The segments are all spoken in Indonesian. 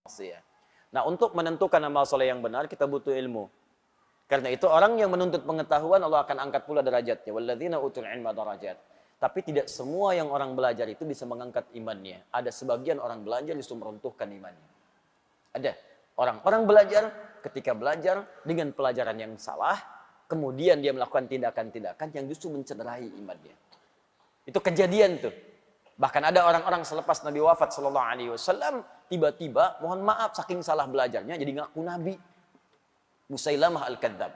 maksiat. Nah, untuk menentukan amal soleh yang benar, kita butuh ilmu. Karena itu orang yang menuntut pengetahuan, Allah akan angkat pula derajatnya. Walladzina utul ilma darajat. Tapi tidak semua yang orang belajar itu bisa mengangkat imannya. Ada sebagian orang belajar justru meruntuhkan imannya. Ada orang belajar, ketika belajar dengan pelajaran yang salah, kemudian dia melakukan tindakan-tindakan yang justru mencederai imannya. Itu kejadian tuh. Bahkan ada orang-orang selepas Nabi wafat sallallahu alaihi wasallam, tiba-tiba mohon maaf saking salah belajarnya jadi ngaku nabi. Musailamah al-Kadzdzab.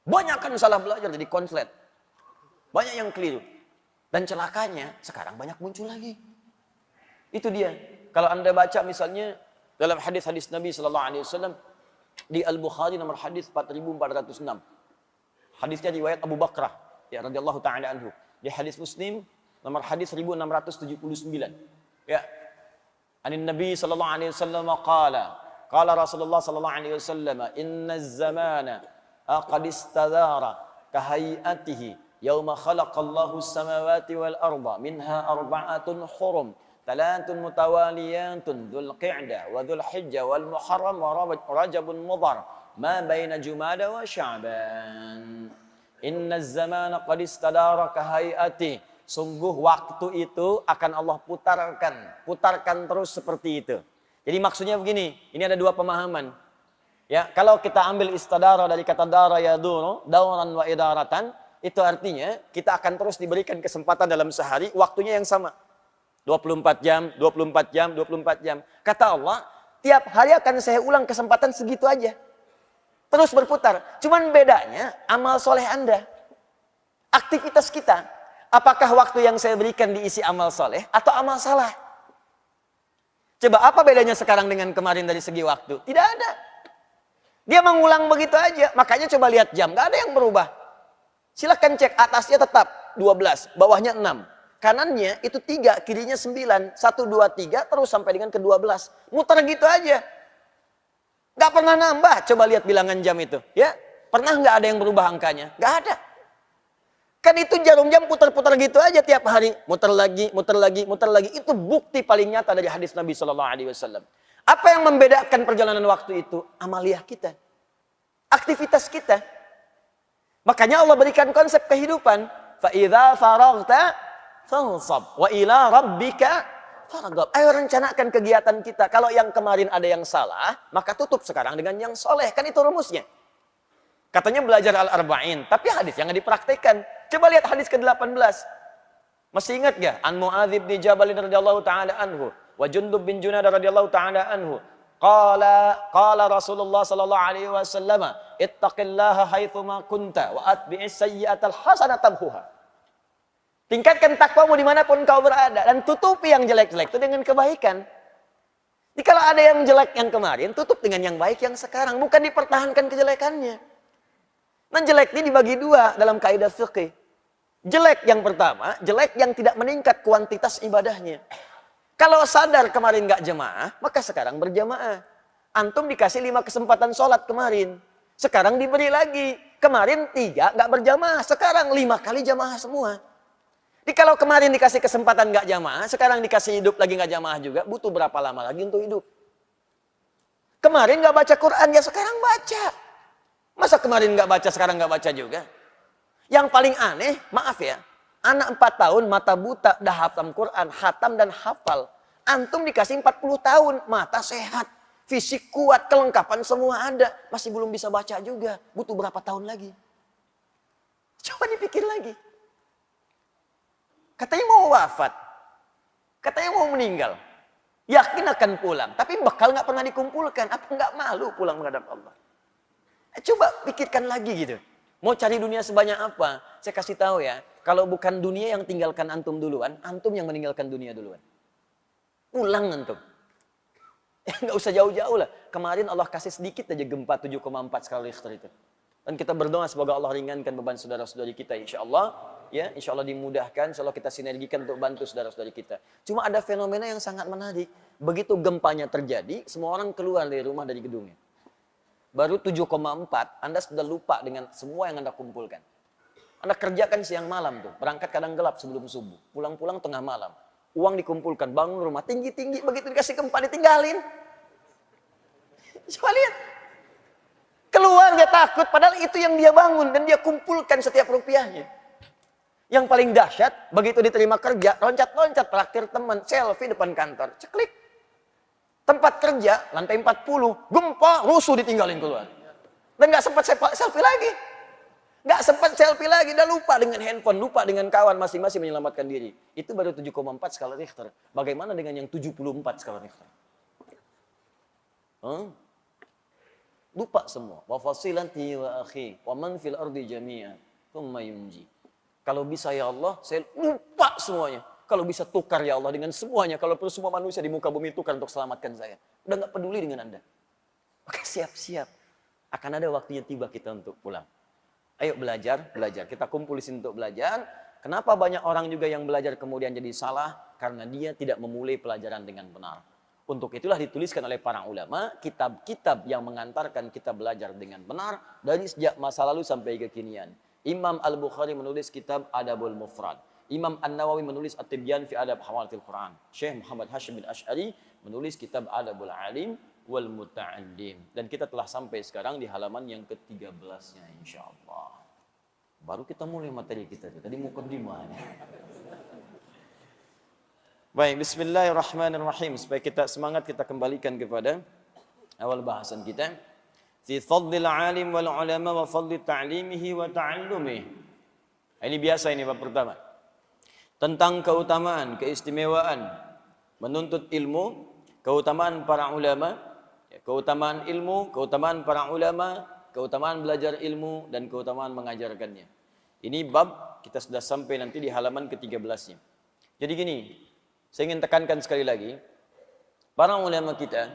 Banyak kan salah belajar jadi konslet. Banyak yang keliru. Dan celakanya sekarang banyak muncul lagi. Itu dia. Kalau Anda baca misalnya dalam hadis-hadis Nabi sallallahu alaihi wasallam di Al-Bukhari nomor hadis 4406. Hadisnya riwayat Abu Bakrah ya radhiyallahu taala anhu. Di hadis Muslim nomor hadis 1679. Ya. Anin Nabi sallallahu alaihi wasallam qala Rasulullah sallallahu alaihi wasallam inna az-zamana qad istadara kahayatihi yauma khalaqallahu as-samawati wal arda minha arba'atun hurum thalathun mutawaliyatun dzul qa'dah wa dzul hijjah wal muharram wa rajabun mudhar ma baina jumada wa sya'ban inna az-zamana qad istadara kahayatihi. Sungguh waktu itu akan Allah putarkan terus seperti itu. Jadi maksudnya begini, ini ada dua pemahaman. Ya, kalau kita ambil istadara dari kata dara yaduru, dauran wa idaratan, itu artinya kita akan terus diberikan kesempatan dalam sehari, waktunya yang sama. 24 jam, 24 jam, 24 jam. Kata Allah, tiap hari akan saya ulang kesempatan segitu aja. Terus berputar. Cuman bedanya amal soleh Anda. Aktivitas kita. Apakah waktu yang saya berikan diisi amal soleh atau amal salah? Coba apa bedanya sekarang dengan kemarin dari segi waktu? Tidak ada. Dia mengulang begitu aja. Makanya coba lihat jam. Gak ada yang berubah. Silahkan cek. Atasnya tetap 12. Bawahnya 6. Kanannya itu 3. Kirinya 9. 1, 2, 3. Terus sampai dengan ke 12. Muter gitu aja. Gak pernah nambah. Coba lihat bilangan jam itu. Ya, pernah gak ada yang berubah angkanya? Gak ada. Kan itu jarum jam putar-putar gitu aja tiap hari. Muter lagi, muter lagi, muter lagi. Itu bukti paling nyata dari hadis Nabi SAW. Apa yang membedakan perjalanan waktu itu? Amaliyah kita. Aktivitas kita. Makanya Allah berikan konsep kehidupan. فَإِذَا فَرَغْتَ فَانْصَبْ وَإِلَىٰ رَبِّكَ فَرَغَبْ. Ayo rencanakan kegiatan kita. Kalau yang kemarin ada yang salah, maka tutup sekarang dengan yang soleh. Kan itu rumusnya. Katanya belajar al-arba'in. Tapi hadis yang dipraktekkan. Coba lihat hadis ke-18. Masih ingat gak? An Mu'adz bin Jabal radhiyallahu taala anhu wa Jundub bin Junadah radhiyallahu taala anhu. Qala Rasulullah sallallahu alaihi wasallam, "Ittaqillaha haitsu ma kunta wa atbi'is sayyi'atal hasanata tamhuha." Tingkatkan takwamu dimanapun kau berada dan tutupi yang jelek-jelek itu dengan kebaikan. Jadi kalau ada yang jelek yang kemarin, tutup dengan yang baik yang sekarang, bukan dipertahankan kejelekannya. Nah, jelek ini dibagi dua dalam kaidah fikih. Jelek yang pertama, jelek yang tidak meningkat kuantitas ibadahnya. Kalau sadar kemarin nggak jemaah, maka sekarang berjamaah. Antum dikasih 5 kesempatan sholat kemarin. Sekarang diberi lagi. Kemarin 3 nggak berjamaah, sekarang 5 kali jamaah semua. Jadi kalau kemarin dikasih kesempatan nggak jamaah, sekarang dikasih hidup lagi nggak jamaah juga, butuh berapa lama lagi untuk hidup? Kemarin nggak baca Quran, ya sekarang baca. Masa kemarin nggak baca, sekarang nggak baca juga? Yang paling aneh, maaf ya, anak 4 tahun mata buta, dah hafal Quran, khatam dan hafal. Antum dikasih 40 tahun, mata sehat, fisik kuat, kelengkapan semua ada. Masih belum bisa baca juga, butuh berapa tahun lagi? Coba dipikir lagi. Katanya mau wafat, katanya mau meninggal. Yakin akan pulang, tapi bekal nggak pernah dikumpulkan. Apa nggak malu pulang menghadap Allah? Coba pikirkan lagi gitu. Mau cari dunia sebanyak apa? Saya kasih tahu ya, kalau bukan dunia yang tinggalkan antum duluan, antum yang meninggalkan dunia duluan. Pulang antum. Nggak usah jauh-jauh lah. Kemarin Allah kasih sedikit aja gempa 7,4 skala Richter itu. Dan kita berdoa semoga Allah ringankan beban saudara-saudari kita insya Allah. Ya, insya Allah dimudahkan, insya Allah kita sinergikan untuk bantu saudara-saudari kita. Cuma ada fenomena yang sangat menarik. Begitu gempanya terjadi, semua orang keluar dari rumah, dari gedungnya. Baru 7,4, Anda sudah lupa dengan semua yang Anda kumpulkan. Anda kerjakan siang malam tuh, berangkat kadang gelap sebelum subuh, pulang-pulang tengah malam. Uang dikumpulkan, bangun rumah tinggi-tinggi, begitu dikasih gempa ditinggalin. Coba lihat. Keluar dia takut, padahal itu yang dia bangun dan dia kumpulkan setiap rupiahnya. Yang paling dahsyat, begitu diterima kerja, loncat-loncat traktir teman, selfie depan kantor, ceklik. Tempat kerja, lantai 40, gempa, rusuh ditinggalin keluar. Dan nggak sempat selfie lagi. Nggak sempat selfie lagi, udah lupa dengan handphone, lupa dengan kawan, masing-masing menyelamatkan diri. Itu baru 7,4 skala Richter. Bagaimana dengan yang 74 skala Richter? Lupa semua. Wa fasilati wa akhi wa man fil ardi jami'an thumma yunji. Kalau bisa ya Allah, saya lupa semuanya. Kalau bisa tukar ya Allah dengan semuanya. Kalau perlu semua manusia di muka bumi tukar untuk selamatkan saya. Udah nggak peduli dengan Anda. Maka siap-siap. Akan ada waktunya tiba kita untuk pulang. Ayo belajar. Kita kumpul di sini untuk belajar. Kenapa banyak orang juga yang belajar kemudian jadi salah? Karena dia tidak memulai pelajaran dengan benar. Untuk itulah dituliskan oleh para ulama, kitab-kitab yang mengantarkan kita belajar dengan benar dari sejak masa lalu sampai kekinian. Imam Al-Bukhari menulis kitab Adabul Mufrad. Imam An-Nawawi menulis At-Tibyan fi Adab Hawalatil Quran. Syekh Muhammad Hashim bin Ash'ari menulis kitab Adabul Alim wal Muta'allim. Dan kita telah sampai sekarang di halaman yang ke-13-nya insyaallah. Baru kita mulai materi kita. Tadi mukaddimah. Baik, bismillahirrahmanirrahim. Supaya kita semangat, kita kembalikan kepada awal bahasan kita. Fi fadlil alim wal ulama wa fadli ta'limihi wa ta'allumihi. Ini biasa ini bab pertama. Tentang keutamaan, keistimewaan menuntut ilmu, keutamaan para ulama, keutamaan ilmu, keutamaan para ulama, keutamaan belajar ilmu dan keutamaan mengajarkannya. Ini bab kita sudah sampai nanti di halaman ke-13-nya. Jadi gini, saya ingin tekankan sekali lagi, para ulama kita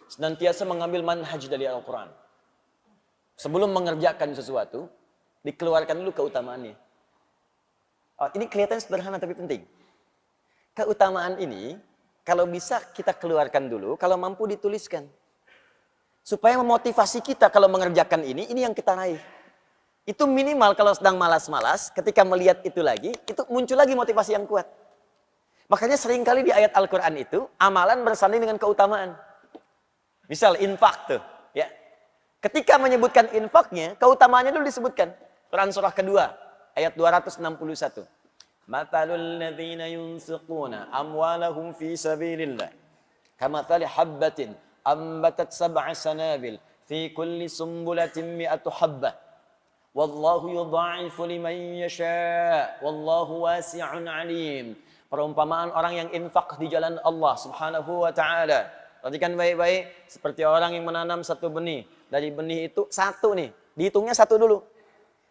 senantiasa mengambil manhaj dari Al-Quran. Sebelum mengerjakan sesuatu, dikeluarkan dulu keutamaannya. Ini kelihatan sederhana tapi penting. Keutamaan ini, kalau bisa kita keluarkan dulu, kalau mampu dituliskan. Supaya memotivasi kita kalau mengerjakan ini yang kita raih. Itu minimal kalau sedang malas-malas, ketika melihat itu lagi, itu muncul lagi motivasi yang kuat. Makanya seringkali di ayat Al-Quran itu, amalan bersanding dengan keutamaan. Misal infak tuh. Ya. Ketika menyebutkan infaknya, keutamaannya dulu disebutkan. Quran surah kedua, ayat 261. Mathalul ladzina yunfiquna amwalahum fi sabilillah. Kamathali habbatin ambatat sab'a sanabil. Fi kulli sumbulatin mi'atu habbah. Wallahu yudha'ifu liman yasha'. Wallahu wasi'un alim. Perumpamaan orang yang infak di jalan Allah subhanahu wa ta'ala. Perhatikan baik-baik. Seperti orang yang menanam satu benih. Dari benih itu satu nih. Dihitungnya satu dulu.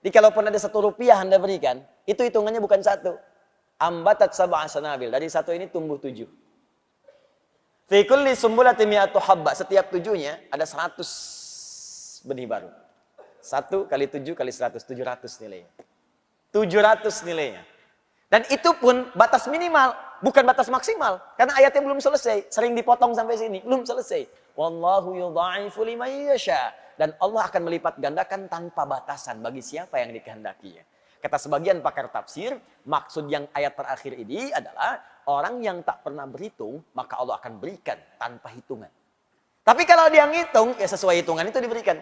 Jadi kalaupun ada 1 rupiah Anda berikan. Itu hitungannya bukan 1. Ambatat sab'a sanabil. Dari 1 ini tumbuh 7. Fi kulli sumbulatin mi'atu habba. Setiap 7-nya ada 100 benih baru. 1 kali 7 kali 100. 700 nilainya. 700 nilainya. Dan itu pun batas minimal, bukan batas maksimal. Karena ayatnya belum selesai, sering dipotong sampai sini, belum selesai. Wallahu yudha'ifu liman yasha. Dan Allah akan melipat gandakan tanpa batasan bagi siapa yang dikehendakinya. Kata sebagian pakar tafsir, maksud yang ayat terakhir ini adalah orang yang tak pernah berhitung, maka Allah akan berikan tanpa hitungan. Tapi kalau dia ngitung, ya sesuai hitungan itu diberikan.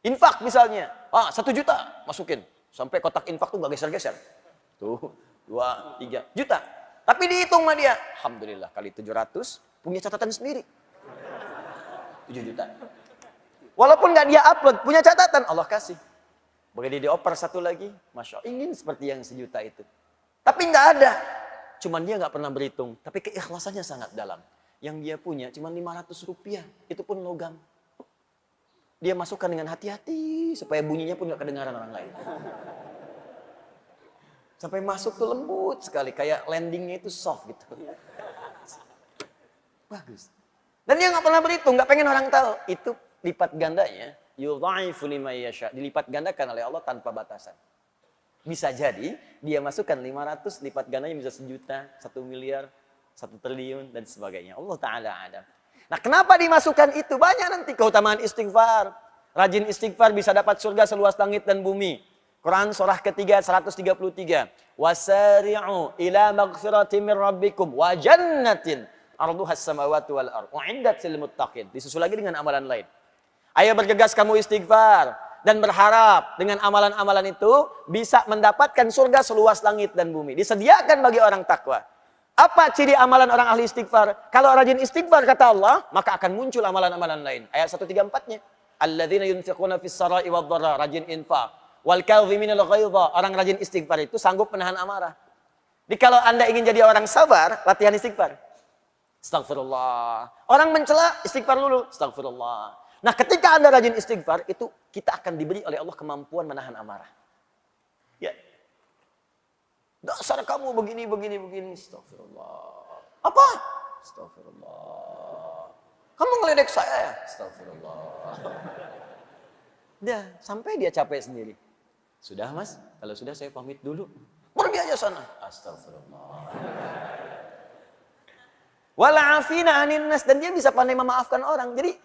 Infak misalnya, 1 juta masukin. Sampai kotak infak tuh gak geser-geser. Tuh, 2, 3 juta. Tapi dihitung sama dia. Alhamdulillah, kali 700, punya catatan sendiri. 7 juta. Walaupun nggak dia upload, punya catatan, Allah kasih. Begitu dioper 1 lagi, Masya Allah, ingin seperti yang 1 juta itu. Tapi nggak ada. Cuman dia nggak pernah berhitung. Tapi keikhlasannya sangat dalam. Yang dia punya cuma 500 rupiah. Itu pun logam. Dia masukkan dengan hati-hati, supaya bunyinya pun nggak kedengaran orang lain. Sampai masuk tuh lembut sekali. Kayak landingnya itu soft gitu. Bagus. Dan dia nggak pernah berhitung, nggak pengen orang tahu. Itu lipat gandanya, yudha'ifu liman yasha. Dilipat gandakan oleh Allah tanpa batasan. Bisa jadi, dia masukkan 500, lipat gandanya bisa 1 juta, 1 miliar, 1 triliun, dan sebagainya. Allah Ta'ala ada. Nah, kenapa dimasukkan itu? Banyak nanti keutamaan istighfar. Rajin istighfar bisa dapat surga seluas langit dan bumi. Quran surah ketiga 133. Wasari'u ila maghfiratin min rabbikum wa jannatin Arduhas samawati wal ardh. U'iddat lil muttaqin. Disusul lagi dengan amalan lain. Ayo bergegas kamu istighfar dan berharap dengan amalan-amalan itu bisa mendapatkan surga seluas langit dan bumi. Disediakan bagi orang takwa. Apa ciri amalan orang ahli istighfar? Kalau rajin istighfar kata Allah, maka akan muncul amalan-amalan lain. Ayat 134-nya. Alladzina yunfiquna fis sarai wad dharra, rajin infak. Wal kadhiminal ghaidha, orang rajin istighfar itu sanggup menahan amarah. Jadi kalau Anda ingin jadi orang sabar, latihan istighfar. Astagfirullah. Orang mencela, istighfar dulu. Astagfirullah. Nah, ketika Anda rajin istighfar, itu kita akan diberi oleh Allah kemampuan menahan amarah. Ya. Dasar kamu begini. Astagfirullah. Apa? Astagfirullah. Kamu ngeledek saya ya? Astagfirullah. Dah, sampai dia capek sendiri. Sudah mas, kalau sudah saya pamit dulu. Pergi aja sana. Astagfirullah. Wala'afina anin nas. Dan dia bisa pandai memaafkan orang. Jadi,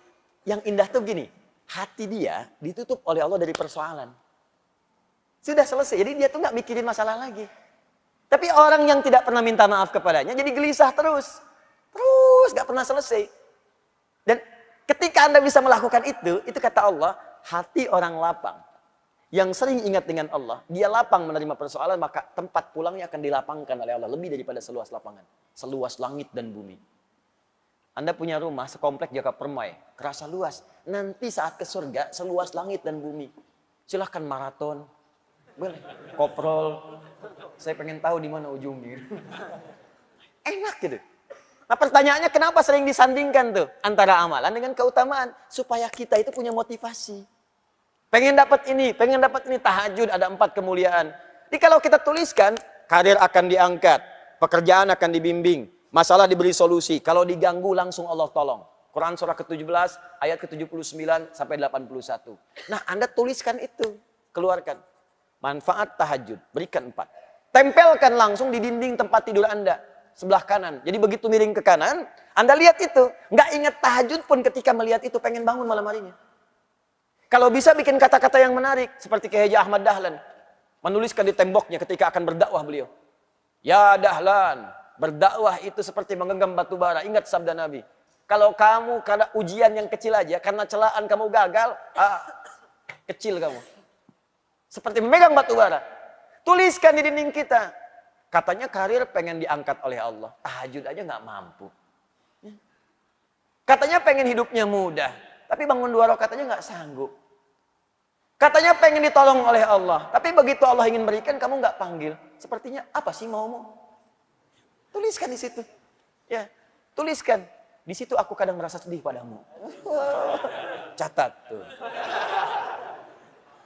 yang indah tuh gini, hati dia ditutup oleh Allah dari persoalan. Sudah selesai, jadi dia tuh nggak mikirin masalah lagi. Tapi orang yang tidak pernah minta maaf kepadanya, jadi gelisah terus. Terus nggak pernah selesai. Dan ketika Anda bisa melakukan itu kata Allah, hati orang lapang. Yang sering ingat dengan Allah, dia lapang menerima persoalan, maka tempat pulangnya akan dilapangkan oleh Allah. Lebih daripada seluas lapangan. Seluas langit dan bumi. Anda punya rumah sekomplek Jaka Permai, kerasa luas. Nanti saat ke surga, seluas langit dan bumi. Silahkan maraton, boleh, koprol. Saya pengen tahu di mana ujungnya. Enak gitu. Nah pertanyaannya kenapa sering disandingkan tuh antara amalan dengan keutamaan? Supaya kita itu punya motivasi. Pengen dapat ini, tahajud ada 4 kemuliaan. Jadi kalau kita tuliskan, karir akan diangkat, pekerjaan akan dibimbing. Masalah diberi solusi. Kalau diganggu langsung Allah tolong. Quran surah ke-17 ayat ke-79 sampai 81. Nah, Anda tuliskan itu, keluarkan. Manfaat tahajud, berikan 4. Tempelkan langsung di dinding tempat tidur Anda sebelah kanan. Jadi begitu miring ke kanan, Anda lihat itu. Nggak ingat tahajud pun ketika melihat itu pengen bangun malam harinya. Kalau bisa bikin kata-kata yang menarik seperti Kiai Haji Ahmad Dahlan menuliskan di temboknya ketika akan berdakwah beliau. Ya Dahlan, berdakwah itu seperti menggenggam batu bara. Ingat sabda Nabi. Kalau kamu karena ujian yang kecil aja, karena celaan kamu gagal, kecil kamu. Seperti memegang batu bara. Tuliskan di dinding kita. Katanya karir pengen diangkat oleh Allah. Tahajud aja nggak mampu. Katanya pengen hidupnya mudah. Tapi bangun 2 rakaat aja nggak sanggup. Katanya pengen ditolong oleh Allah. Tapi begitu Allah ingin berikan, kamu nggak panggil. Sepertinya apa sih maumu? Tuliskan di situ. Ya, tuliskan. Di situ aku kadang merasa sedih padamu. Catat tuh.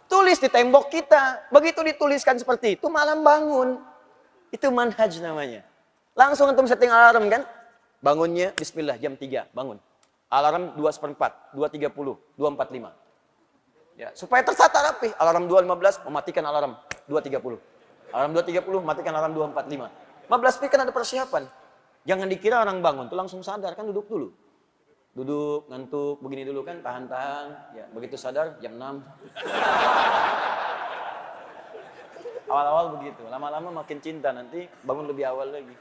Tulis di tembok kita. Begitu dituliskan seperti itu, malam bangun. Itu manhaj namanya. Langsung antum setting alarm kan? Bangunnya bismillah jam 3, bangun. Alarm 2:04, 2:30, 2:45. Ya, supaya tertata rapi. Alarm 2:15 mematikan alarm 2:30. Alarm 2:30 matikan alarm 2:45. 15 menit kan ada persiapan. Jangan dikira orang bangun tuh langsung sadar, kan duduk dulu. Duduk, ngantuk, begini dulu kan, tahan-tahan. Ya, begitu sadar jam 6. Awal-awal begitu, lama-lama makin cinta, nanti bangun lebih awal lagi.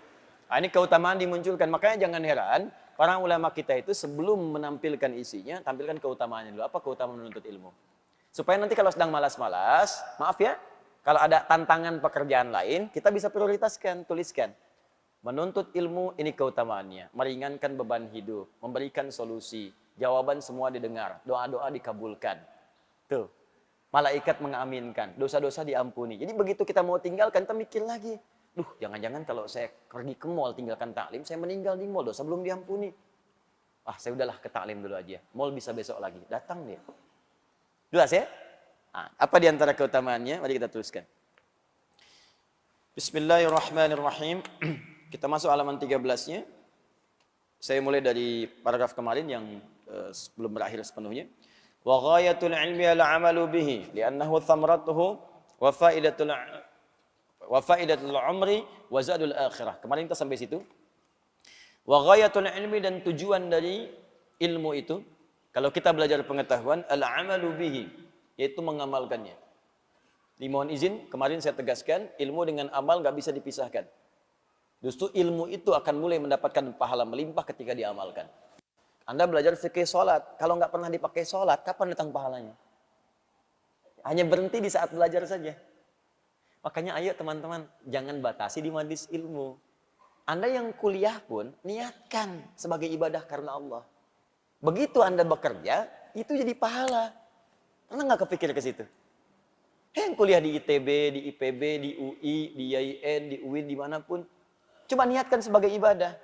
Nah, ini keutamaan dimunculkan, makanya jangan heran, para ulama kita itu sebelum menampilkan isinya, tampilkan keutamaannya dulu. Apa keutamaan menuntut ilmu? Supaya nanti kalau sedang malas-malas, maaf ya, kalau ada tantangan pekerjaan lain, kita bisa prioritaskan, tuliskan. Menuntut ilmu, ini keutamaannya. Meringankan beban hidup, memberikan solusi, jawaban semua didengar, doa-doa dikabulkan. Tuh, malaikat mengaminkan, dosa-dosa diampuni. Jadi begitu kita mau tinggalkan, kita mikir lagi. Duh, jangan-jangan kalau saya pergi ke mall tinggalkan taklim, saya meninggal di mall, dosa belum diampuni. Saya udahlah ke taklim dulu aja. Mall bisa besok lagi. Datang dia. Jelas ya? Apa di antara keutamaannya? Mari kita tuliskan. Bismillahirrahmanirrahim. Kita masuk halaman 13-nya. Saya mulai dari paragraf kemarin yang belum berakhir sepenuhnya. Wa ghayatul ilmi al-'amalu bihi li'annahu thamratuhu wa faidatul umri wa zadul akhirah. Kemarin kita sampai situ. Wa ghayatul ilmi, dan tujuan dari ilmu itu, kalau kita belajar pengetahuan, al-'amalu bihi, yaitu mengamalkannya. Dimohon izin, kemarin saya tegaskan, ilmu dengan amal nggak bisa dipisahkan. Justru ilmu itu akan mulai mendapatkan pahala melimpah ketika diamalkan. Anda belajar fikih sholat, kalau nggak pernah dipakai sholat, kapan datang pahalanya? Hanya berhenti di saat belajar saja. Makanya ayo teman-teman, jangan batasi di majelis ilmu. Anda yang kuliah pun, niatkan sebagai ibadah karena Allah. Begitu Anda bekerja, itu jadi pahala. Anda nggak kepikir ke situ? Yang kuliah di ITB, di IPB, di UI, di IAIN, di UIN, dimanapun. Coba niatkan sebagai ibadah.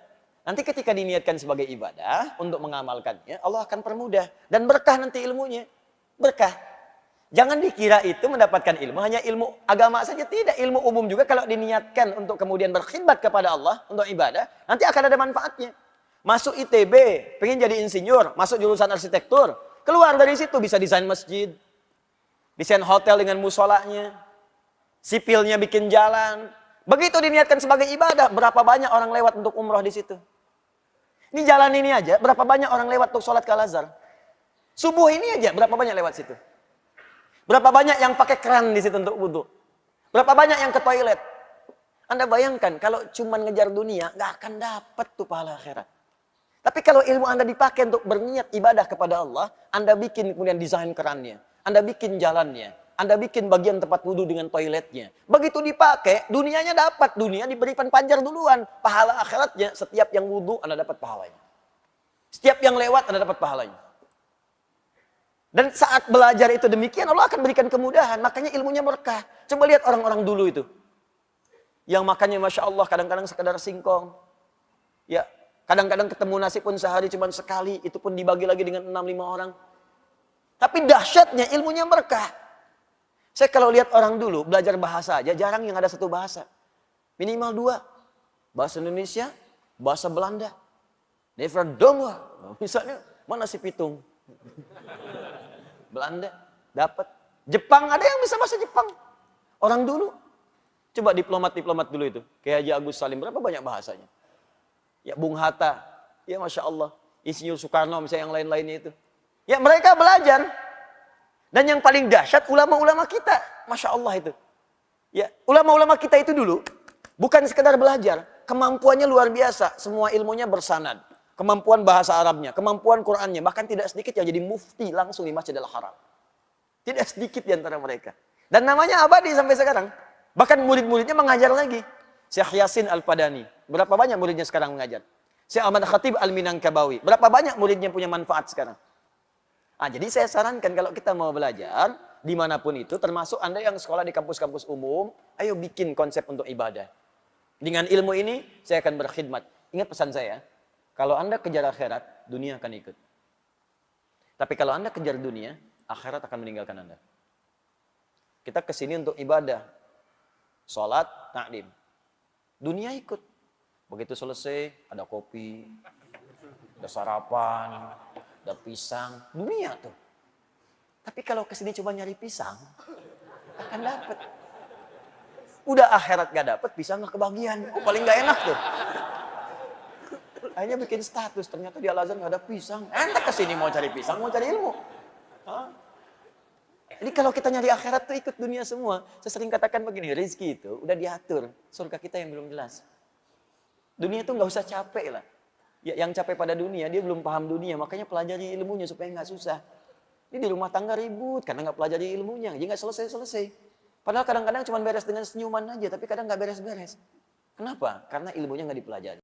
Nanti ketika diniatkan sebagai ibadah, untuk mengamalkannya, Allah akan permudah. Dan berkah nanti ilmunya. Berkah. Jangan dikira itu mendapatkan ilmu, hanya ilmu agama saja. Tidak, ilmu umum juga kalau diniatkan untuk kemudian berkhidmat kepada Allah, untuk ibadah, nanti akan ada manfaatnya. Masuk ITB, pengen jadi insinyur, masuk jurusan arsitektur, keluar dari situ bisa desain masjid, desain hotel dengan musolanya, sipilnya bikin jalan. Begitu diniatkan sebagai ibadah, berapa banyak orang lewat untuk umroh di situ. Ini jalan ini aja, berapa banyak orang lewat untuk sholat ke Al-Azhar. Subuh ini aja, berapa banyak lewat situ. Berapa banyak yang pakai keran di situ untuk wudhu. Berapa banyak yang ke toilet. Anda bayangkan, kalau cuma ngejar dunia, nggak akan dapat tuh pahala akhirat. Tapi kalau ilmu Anda dipakai untuk berniat ibadah kepada Allah, Anda bikin kemudian desain kerannya, Anda bikin jalannya, Anda bikin bagian tempat wudhu dengan toiletnya. Begitu dipakai, dunianya dapat. Dunia diberikan panjar duluan. Pahala akhiratnya, setiap yang wudhu, Anda dapat pahalanya. Setiap yang lewat, Anda dapat pahalanya. Dan saat belajar itu demikian, Allah akan berikan kemudahan. Makanya ilmunya berkah. Coba lihat orang-orang dulu itu. Yang makannya Masya Allah, kadang-kadang sekadar singkong. Ya, kadang-kadang ketemu nasi pun sehari cuma sekali. Itu pun dibagi lagi dengan 6-5 orang. Tapi dahsyatnya ilmunya berkah. Saya kalau lihat orang dulu belajar bahasa aja, jarang yang ada satu bahasa. Minimal 2. Bahasa Indonesia, bahasa Belanda. Never dong. Misalnya, mana si pitung? Belanda, dapat. Jepang, ada yang bisa bahasa Jepang. Orang dulu. Coba diplomat-diplomat dulu itu. Kayak Haji Agus Salim, berapa banyak bahasanya? Ya, Bung Hatta. Ya, Masya Allah. Insinyur Soekarno, misalnya yang lain-lainnya itu. Ya, mereka belajar. Dan yang paling dahsyat ulama-ulama kita, Masya Allah itu. Ya, ulama-ulama kita itu dulu bukan sekedar belajar, kemampuannya luar biasa, semua ilmunya bersanad, kemampuan bahasa Arabnya, kemampuan Qurannya, bahkan tidak sedikit yang jadi mufti langsung di Masjidil Haram. Tidak sedikit di antara mereka. Dan namanya abadi sampai sekarang. Bahkan murid-muridnya mengajar lagi. Syekh Yasin Al-Padani, berapa banyak muridnya sekarang mengajar? Syekh Ahmad Khatib Al-Minangkabawi, berapa banyak muridnya punya manfaat sekarang? Jadi saya sarankan kalau kita mau belajar, dimanapun itu, termasuk Anda yang sekolah di kampus-kampus umum, ayo bikin konsep untuk ibadah. Dengan ilmu ini, saya akan berkhidmat. Ingat pesan saya, kalau Anda kejar akhirat, dunia akan ikut. Tapi kalau Anda kejar dunia, akhirat akan meninggalkan Anda. Kita kesini untuk ibadah. Sholat, taklim. Dunia ikut. Begitu selesai, ada kopi, ada sarapan, ada pisang, dunia tuh. Tapi kalau kesini coba nyari pisang, akan dapat. Udah akhirat gak dapat, pisang gak kebagian. Paling gak enak tuh. Akhirnya bikin status, ternyata di Al-Azhar gak ada pisang. Ente kesini mau cari pisang, mau cari ilmu. Jadi kalau kita nyari akhirat tuh ikut dunia semua. Saya sering katakan begini, rezeki itu udah diatur. Surga kita yang belum jelas. Dunia itu gak usah capek lah. Ya, yang capek pada dunia, dia belum paham dunia, makanya pelajari ilmunya supaya nggak susah. Ini di rumah tangga ribut, karena nggak pelajari ilmunya, jadi nggak selesai-selesai. Padahal kadang-kadang cuma beres dengan senyuman aja, tapi kadang nggak beres-beres. Kenapa? Karena ilmunya nggak dipelajari.